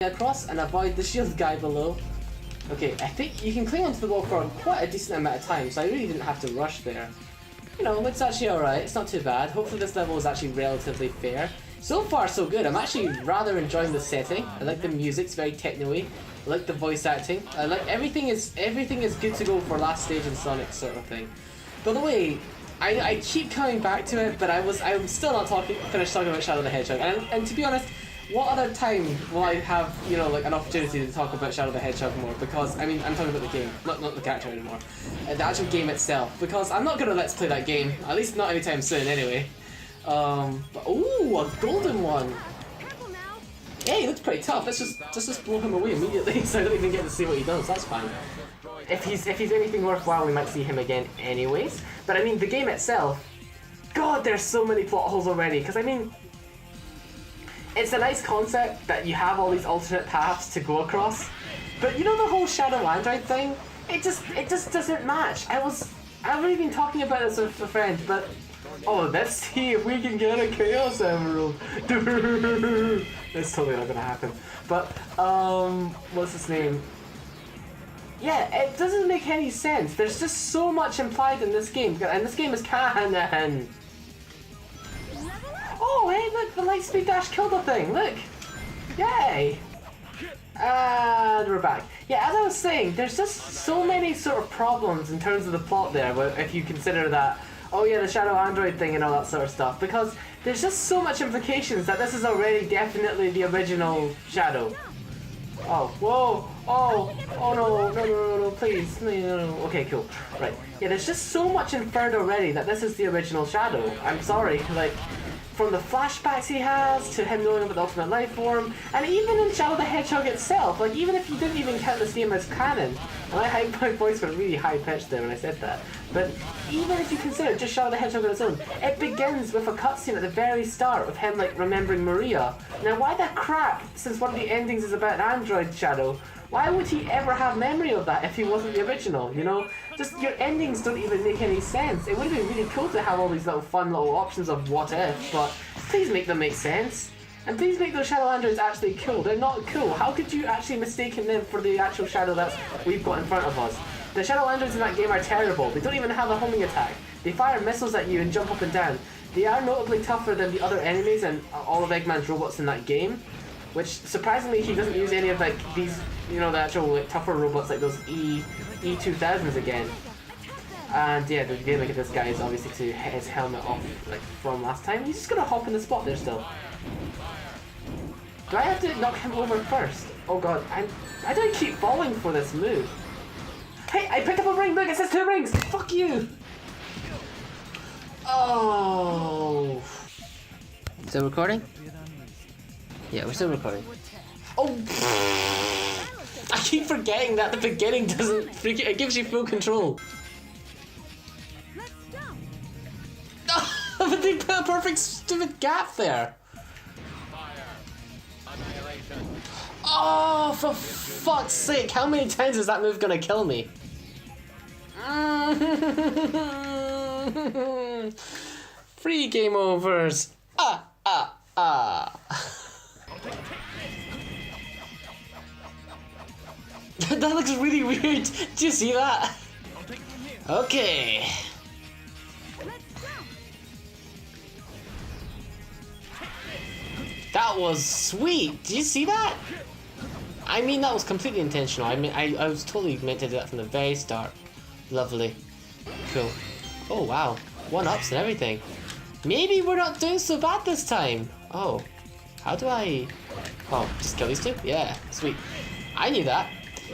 across and avoid the shield guy below. Okay, I think you can cling onto the wall for quite a decent amount of time, so I really didn't have to rush there. You know, it's actually alright, it's not too bad. Hopefully this level is actually relatively fair. So far so good, I'm actually rather enjoying the setting. I like the music, it's very techno-y. I like the voice acting. I like everything is good to go for last stage in Sonic sort of thing. By the way, I keep coming back to it, but I'm still not finished talking about Shadow the Hedgehog. And to be honest, what other time will I have, you know, like an opportunity to talk about Shadow the Hedgehog more? Because, I mean, I'm talking about the game, not the character anymore. The actual game itself. Because I'm not going to let's play that game, at least not anytime soon anyway. But, ooh, a golden one! Yeah, he looks pretty tough. Let's just blow him away immediately so I don't even get to see what he does, that's fine. If he's anything worthwhile, we might see him again anyways. But I mean, the game itself, God, there's so many plot holes already, because I mean, it's a nice concept that you have all these alternate paths to go across, but you know the whole Shadow Android thing? It just doesn't match. I've already been talking about this with a friend, but oh, let's see if we can get a Chaos Emerald. That's totally not gonna happen. But what's his name? Yeah, it doesn't make any sense. There's just so much implied in this game, and this game is canon. Oh, hey, look, the Lightspeed Dash killed the thing, look! Yay! And we're back. Yeah, as I was saying, there's just so many sort of problems in terms of the plot there, if you consider that, oh yeah, the Shadow Android thing and all that sort of stuff, because there's just so much implications that this is already definitely the original Shadow. Oh, whoa! Oh no, please, no. Okay, cool. Right. Yeah, there's just so much inferred already that this is the original Shadow. I'm sorry, like, from the flashbacks he has, to him knowing about the Ultimate Life Form, and even in Shadow the Hedgehog itself, like, even if you didn't even count this game as canon, and my voice was really high-pitched there when I said that, but even if you consider just Shadow the Hedgehog on its own, it begins with a cutscene at the very start of him, like, remembering Maria. Now, why the crap, since one of the endings is about an android Shadow, why would he ever have memory of that if he wasn't the original, you know? Just, your endings don't even make any sense. It would have been really cool to have all these little fun little options of what if, but please make them make sense. And please make those Shadow Androids actually cool. They're not cool. How could you actually mistaken them for the actual Shadow that we've got in front of us? The Shadow Androids in that game are terrible. They don't even have a homing attack. They fire missiles at you and jump up and down. They are notably tougher than the other enemies and all of Eggman's robots in that game. Which, surprisingly, he doesn't use any of, like, these, you know, the actual, like, tougher robots like those E2000s again. And, yeah, the gimmick of this guy is obviously to hit his helmet off, like, from last time. He's just gonna hop in the spot there still. Do I have to knock him over first? Oh god, I don't keep falling for this move. Hey, I picked up a ring! Look, it says 2 rings! Fuck you! Oh. Still recording? Yeah, we're still recording. Oh! I keep forgetting that the beginning doesn't freak it gives you full control. But they put a perfect stupid gap there. Oh, for fuck's sake, how many times is that move gonna kill me? Free game overs. That looks really weird. Do you see that? Okay. That was sweet. Did you see that? I mean, that was completely intentional. I mean, I was totally meant to do that from the very start. Lovely. Cool. Oh, wow. 1-ups and everything. Maybe we're not doing so bad this time. Oh. How do I... Oh, just kill these two? Yeah, sweet. I knew that.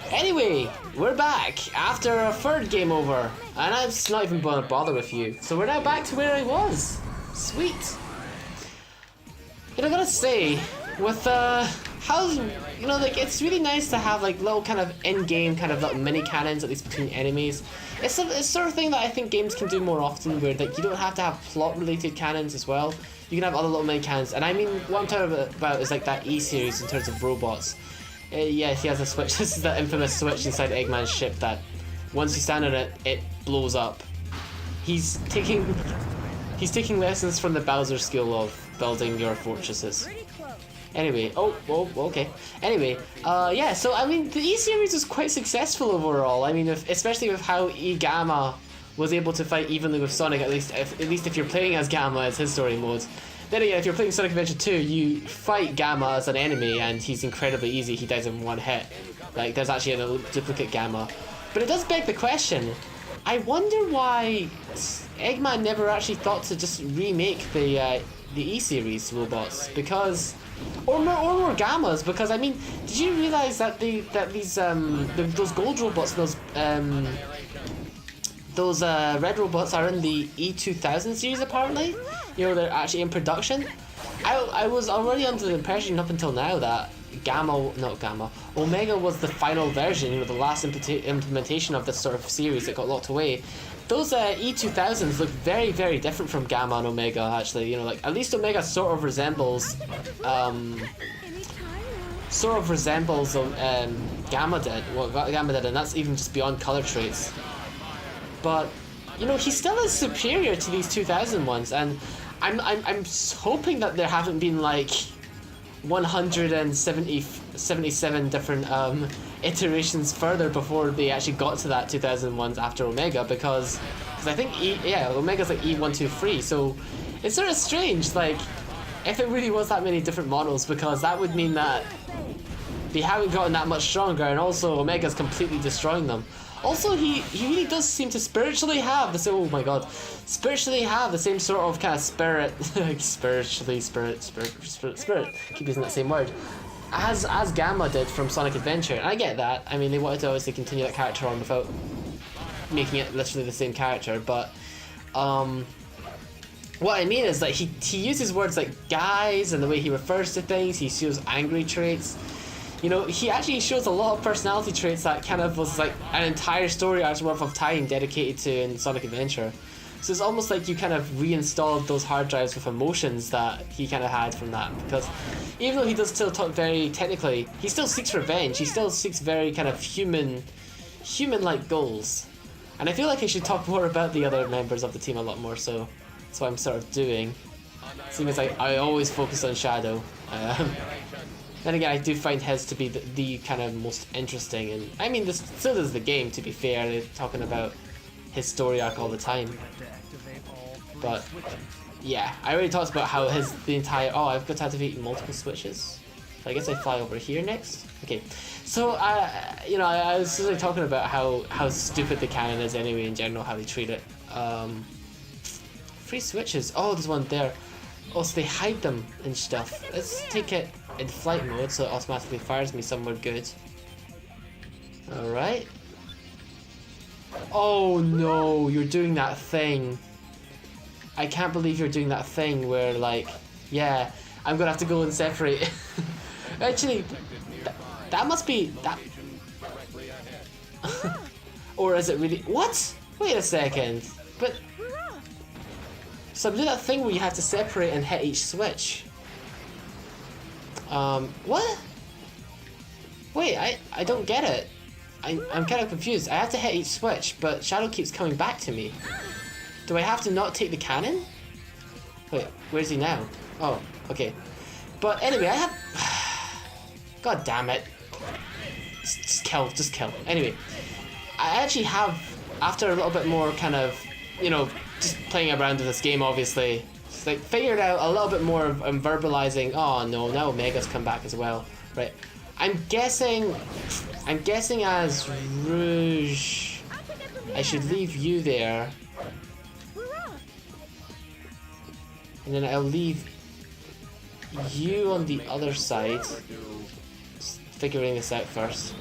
Anyway, we're back after a third game over. And I'm just not even gonna bother with you. So we're now back to where I was. Sweet. You know, I gotta say, with how, you know, like, it's really nice to have like little kind of in-game kind of little mini cannons, at least between enemies. It's the sort of thing that I think games can do more often, where like you don't have to have plot-related cannons as well. You can have other little mini cannons, and I mean, what I'm talking about is like that E-series in terms of robots. Yeah, he has a switch. This is the infamous switch inside Eggman's ship that once you stand on it, it blows up. He's taking lessons from the Bowser skill of building your fortresses. Anyway, okay. Anyway, yeah, so I mean, the E-Series was quite successful overall. I mean, especially with how E-Gamma was able to fight evenly with Sonic, at least if you're playing as Gamma as his story modes. Then again, if you're playing Sonic Adventure 2, you fight Gamma as an enemy and he's incredibly easy, he dies in one hit. Like, there's actually a duplicate Gamma. But it does beg the question, I wonder why Eggman never actually thought to just remake the E-Series robots, because... Or more Gammas, because I mean, did you realize that those gold robots, those red robots are in the E2000 series apparently? You know, they're actually in production. I was already under the impression up until now that Omega was the final version, you know, the last implementation of this sort of series that got locked away. Those E2000s look very, very different from Gamma and Omega, actually. You know, like, at least Omega sort of resembles Gamma did, what Gamma did, and that's even just beyond color traits. But, you know, he still is superior to these 2000 ones, and I'm hoping that there haven't been, like, 177 different iterations further before they actually got to that 2000 ones after Omega, because I think Omega's like E123, so it's sort of strange, like, if it really was that many different models, because that would mean that they haven't gotten that much stronger, and also Omega's completely destroying them. Also, he really does seem to spiritually have the same, spiritually have the same sort of kind of spirit, spirit, keep using that same word, as Gamma did from Sonic Adventure. And I get that, I mean, they wanted to obviously continue that character on without making it literally the same character, but, what I mean is that he uses words like guys, and the way he refers to things, he shows angry traits. You know, he actually shows a lot of personality traits that kind of was like an entire story arc's worth of time dedicated to in Sonic Adventure. So it's almost like you kind of reinstalled those hard drives with emotions that he kind of had from that. Because even though he does still talk very technically, he still seeks revenge. He still seeks very kind of human-like goals. And I feel like I should talk more about the other members of the team a lot more, so that's what I'm sort of doing. Seeing as I always focus on Shadow. Then again, I do find his to be the kind of most interesting, and I mean, this still is the game, to be fair. They're talking about his story arc all the time. But yeah, I already talked about how the entire... Oh, I've got to activate multiple switches. So I guess I fly over here next. Okay, so you know, I was really talking about how stupid the canon is anyway in general, how they treat it. Free switches. Oh, there's one there. Oh, so they hide them and stuff. Let's take it in flight mode so it automatically fires me somewhere good. Alright. Oh no, you're doing that thing. I can't believe you're doing that thing where, like, yeah, I'm gonna have to go and separate. Actually, that must be that. Or is it really? What? Wait a second. But so I'm doing that thing where you have to separate and hit each switch. What? Wait, I don't get it. I'm kind of confused. I have to hit each switch, but Shadow keeps coming back to me. Do I have to not take the cannon? Wait, where's he now? Oh, okay. But anyway, I have... God damn it. Just kill. Anyway, I actually have, after a little bit more kind of, you know, just playing around with this game, obviously, just like figured out a little bit more of verbalizing. Oh no, now Omega's come back as well. Right. I'm guessing as Rouge, I should leave you there. And then I'll leave you on the other side. Just figuring this out first.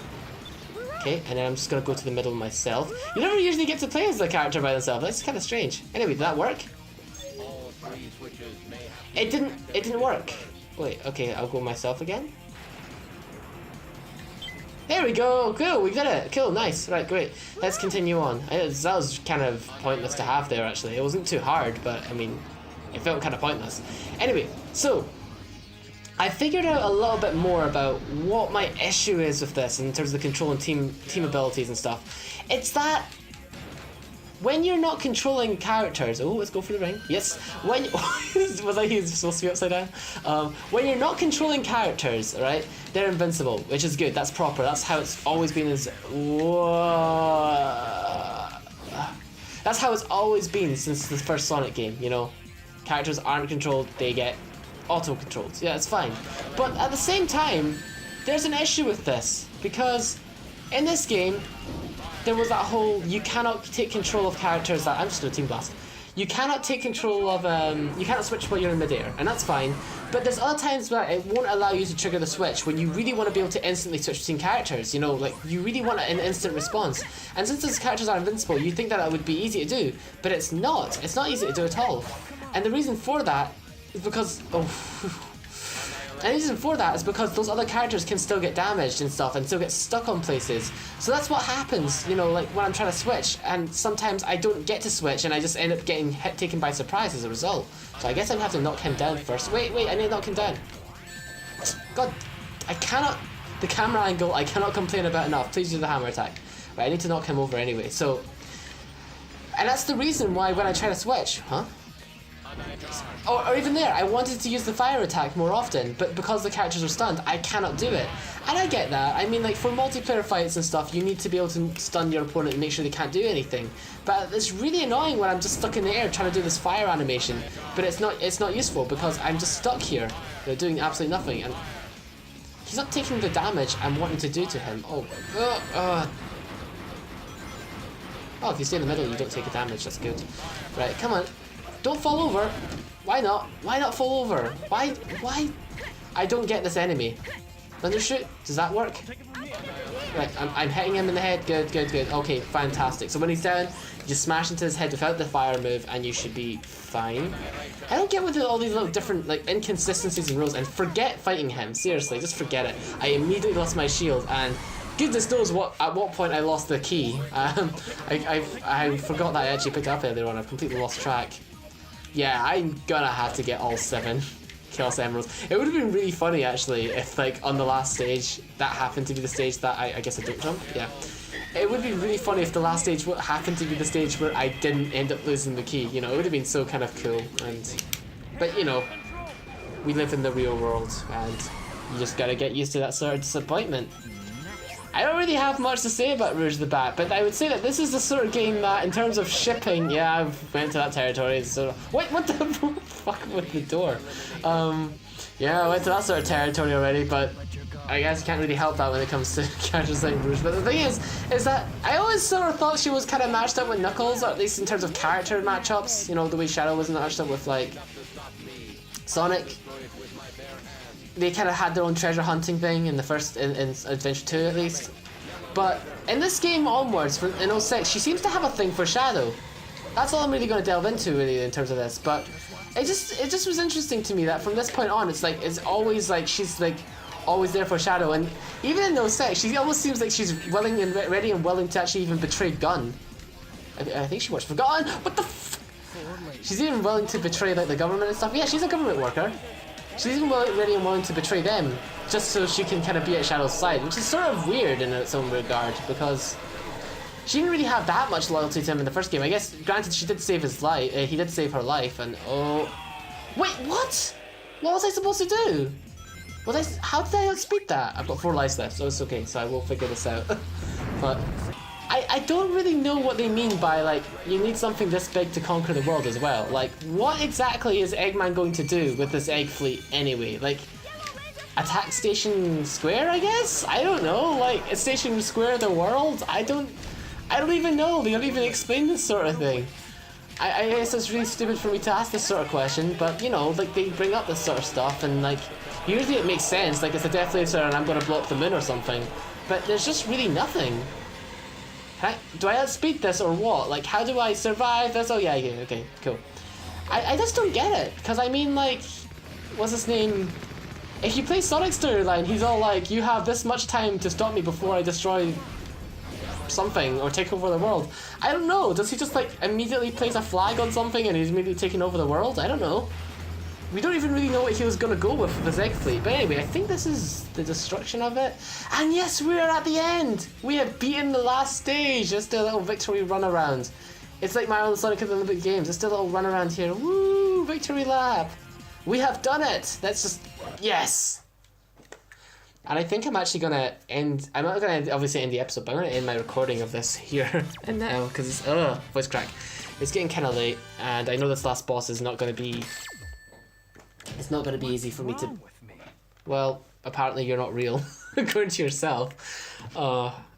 Okay, and then I'm just gonna go to the middle myself. You never usually get to play as the character by themselves. That's kind of strange. Anyway, did that work? It didn't work. Wait, okay, I'll go myself again. There we go. Cool, we did it. Cool, nice. Right, great. Let's continue on. That was kind of pointless to have there, actually. It wasn't too hard, but I mean, it felt kind of pointless. Anyway, so I figured out a little bit more about what my issue is with this in terms of the control and team abilities and stuff. It's that when you're not controlling characters, oh, let's go for the ring. Yes, when was I supposed to be upside down? When you're not controlling characters, right? They're invincible, which is good. That's proper. That's how it's always been. That's how it's always been since the first Sonic game. You know, characters aren't controlled; they get auto-controlled. Yeah, it's fine. But at the same time, there's an issue with this because in this game, there was that whole you cannot take control of characters that I'm just gonna team blast. You cannot take control of you cannot switch while you're in midair, and that's fine. But there's other times where it won't allow you to trigger the switch when you really want to be able to instantly switch between characters. You know, like you really want an instant response. And since those characters are invincible, you think that would be easy to do, but it's not. It's not easy to do at all. And the reason for that is because And the reason for that is because those other characters can still get damaged and stuff and still get stuck on places. So that's what happens, you know, like when I'm trying to switch, and sometimes I don't get to switch and I just end up getting taken by surprise as a result. So I guess I'm gonna have to knock him down first. Wait, I need to knock him down. God, I cannot, the camera angle, I cannot complain about enough. Please do the hammer attack. Right, I need to knock him over anyway, so. And that's the reason why when I try to switch, or even there, I wanted to use the fire attack more often, but because the characters are stunned, I cannot do it. And I get that. I mean, like, for multiplayer fights and stuff, you need to be able to stun your opponent and make sure they can't do anything. But it's really annoying when I'm just stuck in the air trying to do this fire animation, but it's not useful because I'm just stuck here, you know, doing absolutely nothing, and he's not taking the damage I'm wanting to do to him. Oh, if you stay in the middle, you don't take a damage. That's good. Right, come on. Don't fall over. Why not? Why not fall over? Why? I don't get this enemy. Thundershoot? Does that work? Right, I'm hitting him in the head. Good. Okay, fantastic. So when he's down, you just smash into his head without the fire move, and you should be fine. I don't get with all these little different like inconsistencies and rules. And forget fighting him. Seriously, just forget it. I immediately lost my shield, and goodness knows at what point I lost the key. I forgot that I actually picked it up earlier on. I've completely lost track. Yeah, I'm gonna have to get all 7 Chaos Emeralds. It would have been really funny actually if, like, on the last stage that happened to be the stage that I guess I don't jump. Yeah, it would be really funny if the last stage happened to be the stage where I didn't end up losing the key. You know, it would have been so kind of cool. But you know, we live in the real world, and you just gotta get used to that sort of disappointment. I don't really have much to say about Rouge the Bat, but I would say that this is the sort of game that, in terms of shipping, yeah, I've went to that territory, so. Wait, what the fuck with the door? Yeah, I went to that sort of territory already, but I guess you can't really help that when it comes to characters like Rouge. But the thing is that I always sort of thought she was kind of matched up with Knuckles, or at least in terms of character matchups, you know, the way Shadow was matched up with, like, Sonic. They kind of had their own treasure hunting thing in the first, in Adventure 2 at least. But in this game onwards, in 06, she seems to have a thing for Shadow. That's all I'm really going to delve into really in terms of this. But it just was interesting to me that from this point on, it's always like she's like always there for Shadow. And even in 06, she almost seems like she's willing and ready and willing to actually even betray Gun. I think she watched Forgotten. What the f? She's even willing to betray like the government and stuff. Yeah, she's a government worker. She's even ready and willing to betray them, just so she can kind of be at Shadow's side, which is sort of weird in its own regard, because she didn't really have that much loyalty to him in the first game. I guess, granted, she did save his life. He did save her life, and wait, what? What was I supposed to do? How did I outspeed that? I've got 4 lives left, so it's okay. So I will figure this out. But I don't really know what they mean by, like, you need something this big to conquer the world as well. Like, what exactly is Eggman going to do with this egg fleet anyway? Like, attack Station Square, I guess? I don't know. Like, is Station Square the world? I don't even know. They don't even explain this sort of thing. I guess it's really stupid for me to ask this sort of question, but, you know, like, they bring up this sort of stuff, and, like, usually it makes sense. Like, it's a Death Laser and I'm gonna blow up the moon or something. But there's just really nothing. Do I outspeed this or what? Like, how do I survive this? Oh yeah, okay, cool. I just don't get it, because I mean, like, what's his name? If you play Sonic's storyline, he's all like, you have this much time to stop me before I destroy something or take over the world. I don't know, does he just like immediately place a flag on something and he's immediately taking over the world? I don't know. We don't even really know what he was going to go with this egg fleet. But anyway, I think this is the destruction of it. And yes, we are at the end! We have beaten the last stage! Just a little victory run around. It's like Mario and Sonic Olympic Games. It's still a little run around here. Woo! Victory lap! We have done it! That's just... Yes! And I think I'm actually gonna end... I'm not gonna obviously end the episode, but I'm gonna end my recording of this here and now, because it's... voice crack. It's getting kind of late, and I know this last boss is not gonna be... It's not gonna be easy for me to... Well, apparently you're not real, according to yourself.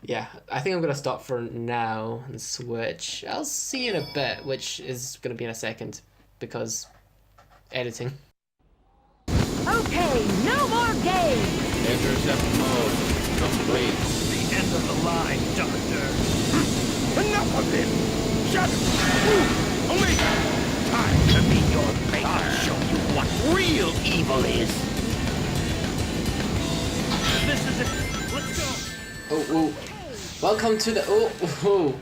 Yeah, I think I'm gonna stop for now and switch. I'll see you in a bit, which is gonna be in a second, because editing. Okay, no more games! Intercept mode complete. The end of the line, Doctor. Enough of this! Shut up! Omega! Time to meet your fate. I'll show you what real evil is. This is it. Let's go. Welcome to the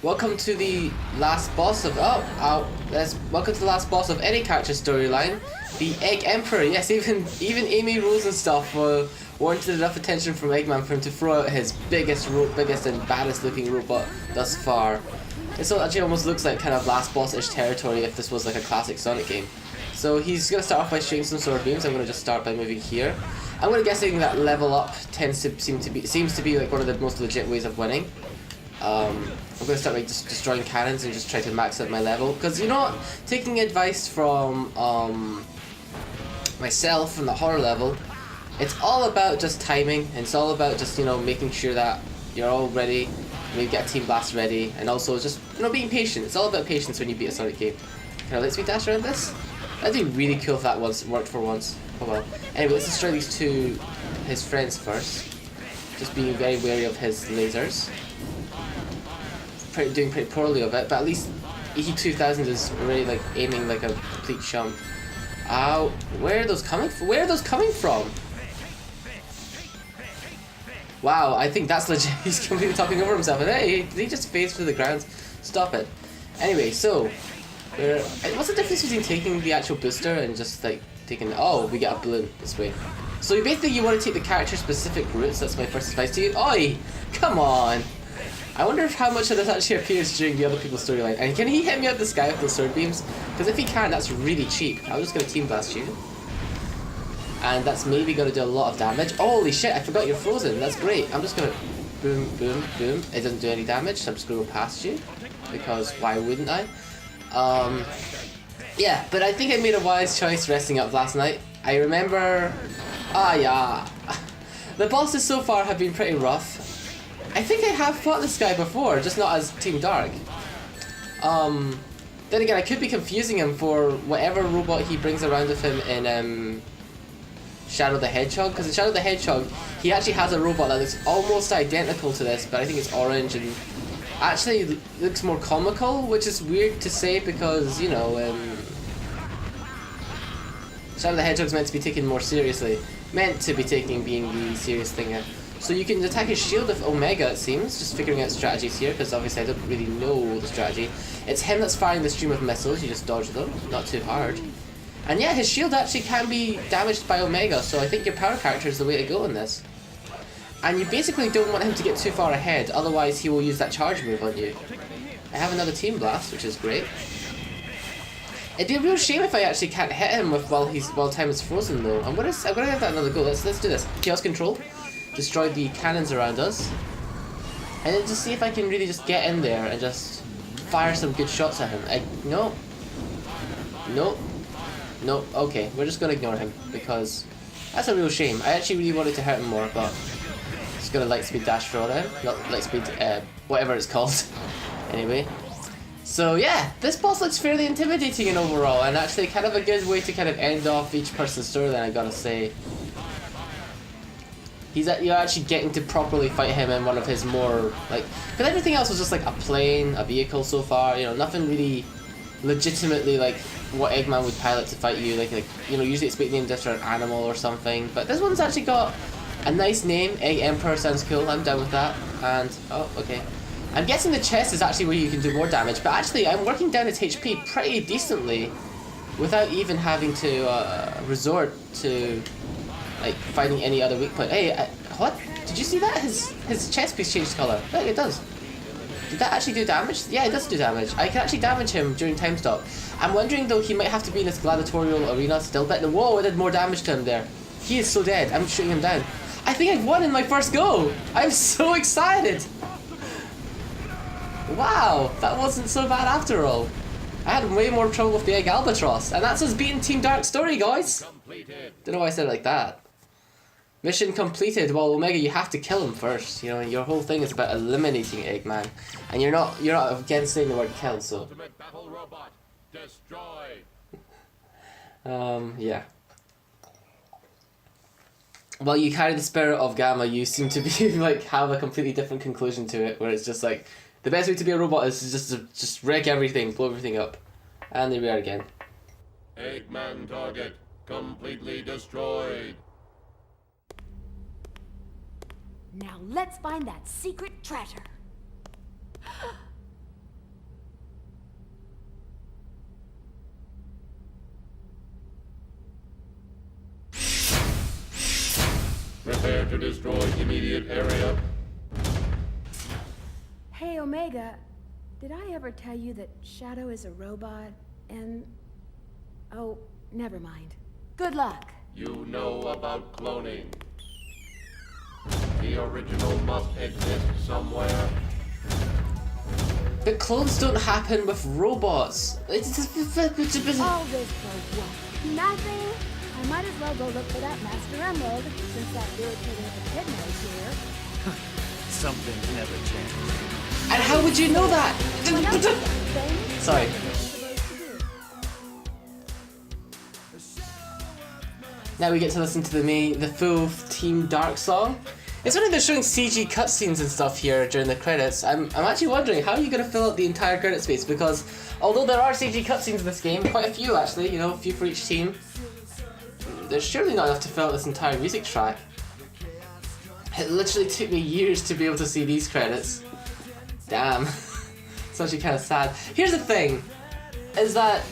welcome to the last boss of welcome to the last boss of any character storyline, the Egg Emperor. Yes, even Amy Rose and stuff warranted enough attention from Eggman for him to throw out his biggest and baddest looking robot thus far. This actually almost looks like kind of last boss-ish territory if this was like a classic Sonic game. So he's gonna start off by shooting some sword beams. I'm gonna just start by moving here. I'm guessing that level up seems to be like one of the most legit ways of winning. I'm gonna start by just destroying cannons and just try to max out my level, because you know, taking advice from myself from the horror level, it's all about just timing, and it's all about just, you know, making sure that you're all ready, maybe get a team blast ready, and also just, you know, being patient. It's all about patience when you beat a Sonic game. Can I let me dash around this? That'd be really cool if that worked for once. Oh well. Anyway, let's destroy these two, his friends first. Just being very wary of his lasers. Doing pretty poorly of it, but at least E2000 is already like aiming like a complete chump. Ow! Where are those coming from? Where are those coming from? Wow, I think that's legit. He's completely topping over himself. And hey, did he just phase through the ground? Stop it. Anyway, so what's the difference between taking the actual booster and just like taking? Oh, we get a balloon this way. So basically, you want to take the character-specific routes. That's my first advice to you. Oi, come on. I wonder if how much of this actually appears during the other people's storyline. And can he hit me out the sky with those sword beams? Because if he can, that's really cheap. I'm just gonna team blast you. And that's maybe gonna do a lot of damage. Holy shit, I forgot you're frozen. That's great. I'm just gonna boom, boom, boom. It doesn't do any damage, so I'm just gonna go past you. Because why wouldn't I? Yeah, but I think I made a wise choice resting up last night. I remember... yeah. The bosses so far have been pretty rough. I think I have fought this guy before, just not as Team Dark. Then again, I could be confusing him for whatever robot he brings around with him in Shadow the Hedgehog, because in Shadow the Hedgehog, he actually has a robot that looks almost identical to this, but I think it's orange and actually looks more comical, which is weird to say because, you know, Shadow the Hedgehog's meant to be taken more seriously. Meant to be taken being the serious thing. So you can attack his shield with Omega, it seems, just figuring out strategies here, because obviously I don't really know the strategy. It's him that's firing the stream of missiles, you just dodge them, not too hard. And yeah, his shield actually can be damaged by Omega, so I think your power character is the way to go in this. And you basically don't want him to get too far ahead, otherwise he will use that charge move on you. I have another team blast, which is great. It'd be a real shame if I actually can't hit him while time is frozen though. I'm gonna give that another go. Let's do this. Chaos control. Destroy the cannons around us. And then just see if I can really just get in there and just fire some good shots at him. No. No. No. Okay, we're just gonna ignore him because that's a real shame. I actually really wanted to hurt him more, but just gonna light speed dash throw at him. Not light speed, whatever it's called. Anyway. So yeah, this boss looks fairly intimidating in overall, and actually kind of a good way to kind of end off each person's storyline, I gotta say. You're actually getting to properly fight him in one of his more, like, because everything else was just like a plane, a vehicle so far, you know, nothing really legitimately like what Eggman would pilot to fight you, like you know, usually it's named after an animal or something, but this one's actually got a nice name. Egg Emperor sounds cool, I'm down with that, and, oh, okay. I'm guessing the chest is actually where you can do more damage, but actually I'm working down its HP pretty decently without even having to resort to like finding any other weak point. Hey, what? Did you see that? His chest piece changed color. Look, it does. Did that actually do damage? Yeah, it does do damage. I can actually damage him during time stop. I'm wondering though, he might have to be in this gladiatorial arena still, but whoa, I did more damage to him there. He is so dead. I'm shooting him down. I think I've won in my first go. I'm so excited. Wow, that wasn't so bad after all. I had way more trouble with the Egg Albatross, and that's us beating Team Dark Story, guys. Don't know why I said it like that. Mission completed. Well, Omega, you have to kill him first. You know, your whole thing is about eliminating Eggman, and you're not against saying the word kill. So. Ultimate battle robot, destroy. Yeah. Well, you carry the spirit of Gamma. You seem to be like have a completely different conclusion to it, where it's just like the best way to be a robot is just to just wreck everything, blow everything up, and there we are again. Eggman target completely destroyed. Now let's find that secret treasure. Prepare to destroy immediate area. Hey, Omega, did I ever tell you that Shadow is a robot and... Oh, never mind. Good luck. You know about cloning. The original must exist somewhere. But clones don't happen with robots. All this for what? Nothing? I might as well go look for that Master Emerald, since that irritating echidna's here. Something never changes. And how would you know that? Sorry. Now we get to listen to the full Team Dark song. It's funny they're showing CG cutscenes and stuff here during the credits. I'm actually wondering how are you going to fill out the entire credit space, because although there are CG cutscenes in this game, quite a few actually, you know, a few for each team, there's surely not enough to fill out this entire music track. It literally took me years to be able to see these credits. Damn. It's actually kind of sad. Here's the thing, is that,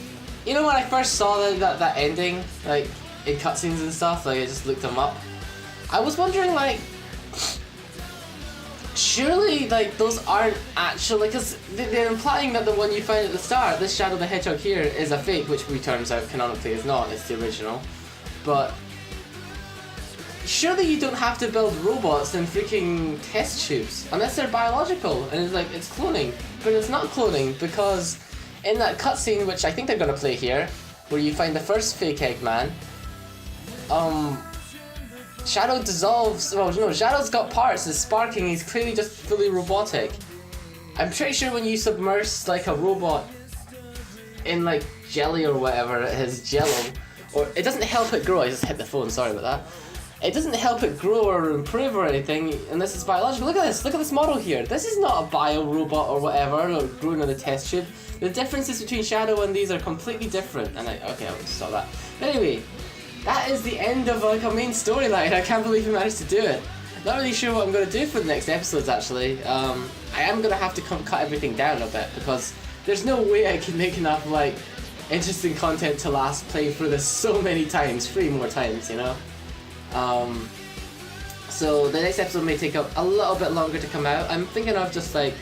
you know when I first saw that ending, like, in cutscenes and stuff, like I just looked them up, I was wondering, like, surely, like, those aren't actually, because they're implying that the one you find at the start, this Shadow the Hedgehog here, is a fake, which we turns out canonically is not, it's the original. But surely you don't have to build robots in freaking test tubes, unless they're biological, and it's like, it's cloning. But it's not cloning, because in that cutscene, which I think they're gonna play here, where you find the first fake Eggman, Shadow dissolves, well no, Shadow's got parts, is sparking, he's clearly just fully robotic. I'm pretty sure when you submerge like a robot in like jelly or whatever, it has jello, or it doesn't help it grow, I just hit the phone, sorry about that. It doesn't help it grow or improve or anything unless it's biological. Look at this model here. This is not a bio-robot or whatever, or growing in a test tube. The differences between Shadow and these are completely different, and okay, I'll stop that. But anyway, that is the end of like a main storyline. I can't believe we managed to do it. Not really sure what I'm going to do for the next episodes actually. I am going to have to cut everything down a bit, because there's no way I can make enough like interesting content to last playing through this so many times, 3 more times, you know? So the next episode may take up a little bit longer to come out. I'm thinking of just like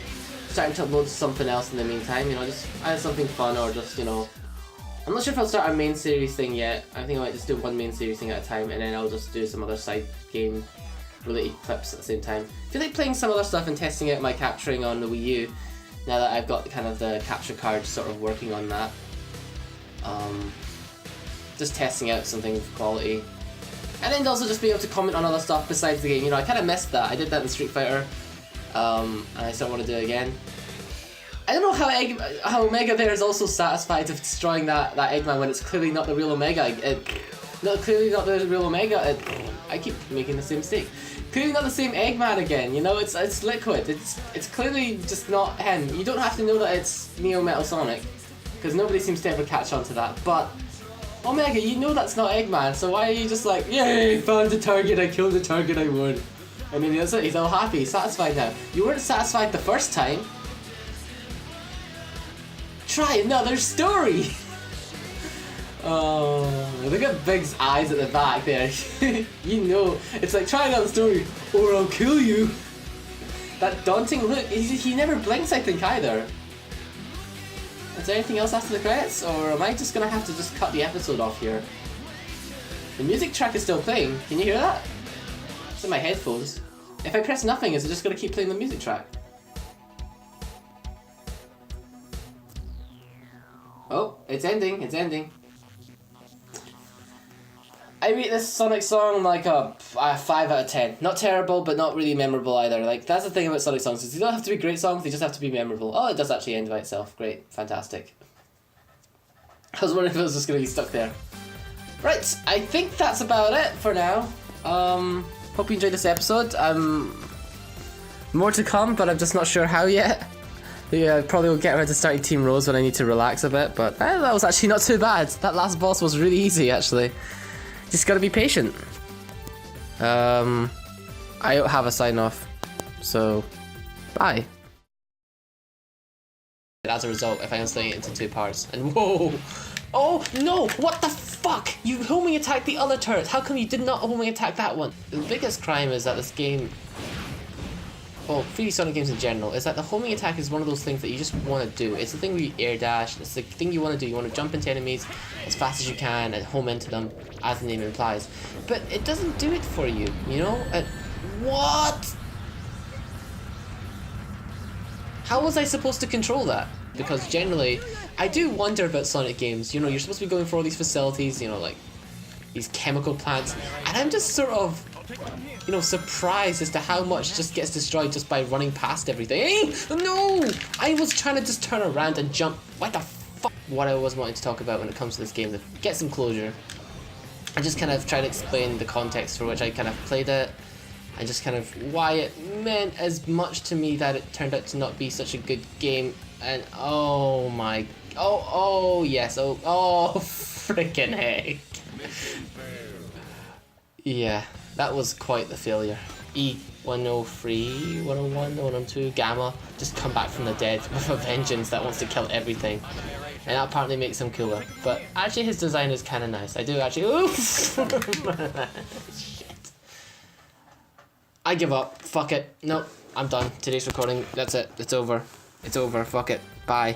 starting to upload something else in the meantime, you know, just either something fun or just, you know, I'm not sure if I'll start our main series thing yet. I think I might just do one main series thing at a time, and then I'll just do some other side game related clips at the same time. I feel like playing some other stuff and testing out my capturing on the Wii U, now that I've got kind of the capture card sort of working on that. Just testing out something with quality. And then also just being able to comment on other stuff besides the game. You know, I kind of missed that. I did that in Street Fighter, and I still want to do it again. I don't know how Omega there is also satisfied of destroying that Eggman when it's clearly not the real Omega. Clearly not the real Omega. I keep making the same mistake. Clearly not the same Eggman again. You know, it's Liquid. It's clearly just not him. You don't have to know that it's Neo Metal Sonic, because nobody seems to ever catch on to that. But Omega, you know that's not Eggman, so why are you just like, yay, found the target, I killed the target, I won. I mean, that's it, he's all happy, satisfied now. You weren't satisfied the first time. Try another story! Oh, look at Big's eyes at the back there. You know, it's like, try another story, or I'll kill you. That daunting look. He never blinks, I think, either. Is there anything else after the credits, or am I just gonna have to just cut the episode off here? The music track is still playing. Can you hear that? It's in my headphones. If I press nothing, is it just gonna keep playing the music track? Oh, it's ending. It's ending. I rate this Sonic song like a 5 out of 10. Not terrible, but not really memorable either. Like, that's the thing about Sonic songs, is they don't have to be great songs, they just have to be memorable. Oh, it does actually end by itself. Great. Fantastic. I was wondering if it was just going to be stuck there. Right, I think that's about it for now. Hope you enjoyed this episode. More to come, but I'm just not sure how yet. Yeah, I probably will get around to starting Team Rose when I need to relax a bit, but that was actually not too bad. That last boss was really easy, actually. Just gotta be patient. I don't have a sign off, so bye. As a result, if I am splitting it into 2 parts, and whoa! Oh no! What the fuck? You homing attacked the other turret. How come you did not homing attack that one? The biggest crime is that this game, well, 3D Sonic games in general, is that the homing attack is one of those things that you just want to do. It's the thing where you air dash. It's the thing you want to do. You want to jump into enemies as fast as you can and home into them, as the name implies. But it doesn't do it for you, you know? What? How was I supposed to control that? Because generally, I do wonder about Sonic games. You know, you're supposed to be going for all these facilities, you know, like these chemical plants, and I'm just sort of, you know, surprised as to how much just gets destroyed just by running past everything. No! I was trying to just turn around and jump. What the fuck? What I was wanting to talk about when it comes to this game, to get some closure. I just kind of try to explain the context for which I kind of played it, and just kind of why it meant as much to me that it turned out to not be such a good game. And oh my, oh yes, oh freaking heck. Yeah, that was quite the failure. E103, 101, 102, Gamma, just come back from the dead with a vengeance that wants to kill everything. And that apparently makes him cooler. But actually his design is kind of nice. I do actually, oof! Shit. I give up. Fuck it. Nope. I'm done. Today's recording. That's it. It's over. It's over. Fuck it. Bye.